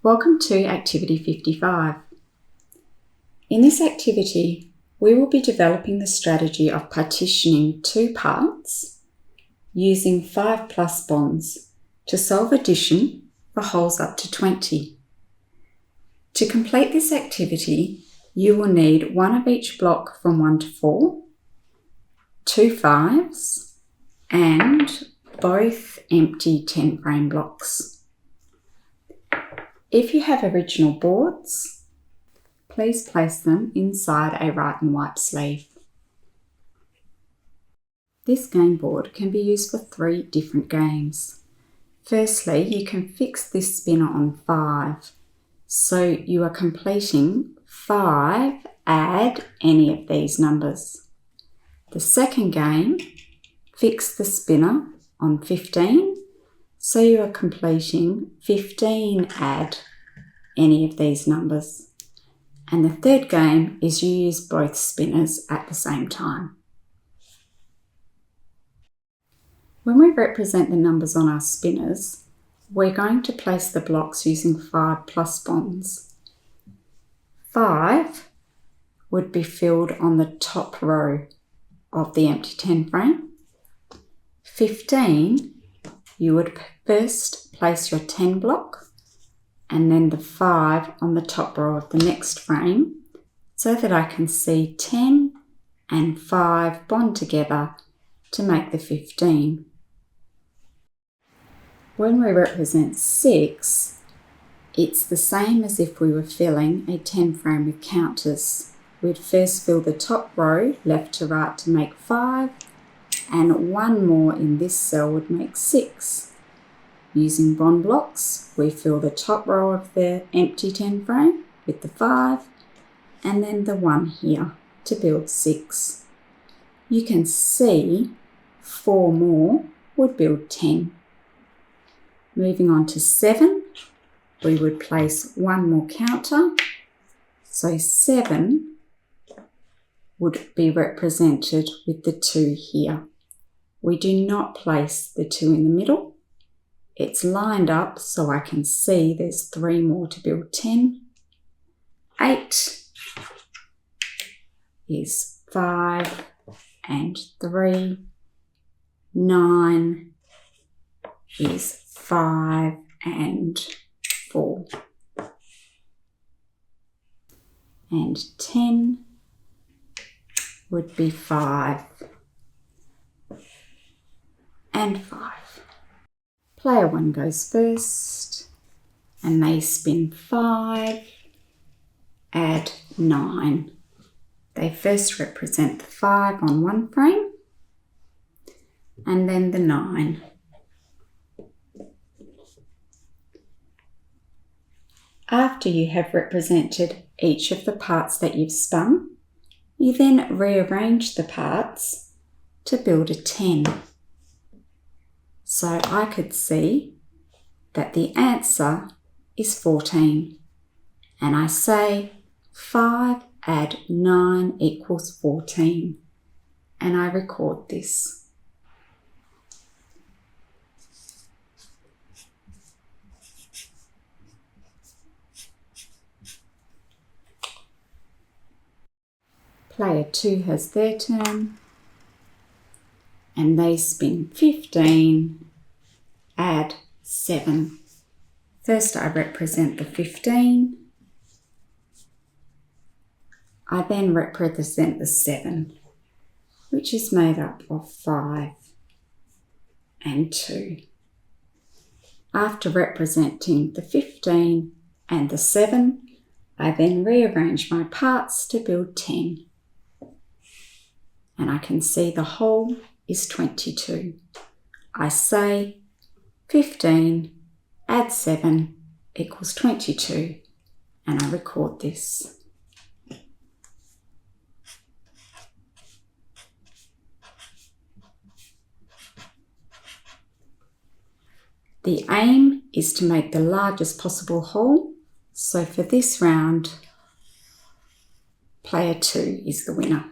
Welcome to Activity 55. In this activity, we will be developing the strategy of partitioning two parts using 5+ bonds to solve addition for wholes up to 20. To complete this activity, you will need one of each block from 1 to 4, 2 5s, and both empty 10 frame blocks. If you have original boards, please place them inside a write and wipe sleeve. This game board can be used for 3 different games. Firstly, you can fix this spinner on 5, so you are completing 5, add any of these numbers. The second game, fix the spinner on 15, so you are completing 15, add any of these numbers. And the third game is you use both spinners at the same time. When we represent the numbers on our spinners, we're going to place the blocks using 5+ bonds. 5 would be filled on the top row of the empty 10 frame. 15, you would first place your 10 block and then the 5 on the top row of the next frame so that I can see 10 and 5 bond together to make the 15. When we represent 6, it's the same as if we were filling a 10 frame with counters. We'd first fill the top row left to right to make 5, and one more in this cell would make 6. Using bond blocks, we fill the top row of the empty 10 frame with the 5, and then the 1 here to build 6. You can see 4 more would build 10. Moving on to 7, we would place 1 more counter, so 7 would be represented with the 2 here. We do not place the 2 in the middle. It's lined up so I can see there's 3 more to build 10. 8 is 5 and 3. 9 is 5 and 4. And 10 would be 5 and 5. Player 1 goes first and they spin 5, add 9. They first represent the 5 on one frame and then the 9. After you have represented each of the parts that you've spun, you then rearrange the parts to build a 10. So I could see that the answer is 14. And I say 5 add 9 equals 14. And I record this. Player 2 has their turn and they spin 15, add 7. First I represent the 15. I then represent the 7, which is made up of 5 and 2. After representing the 15 and the 7, I then rearrange my parts to build 10. And I can see the whole is 22. I say 15 add 7 equals 22, and I record this. The aim is to make the largest possible whole, so for this round, player 2 is the winner.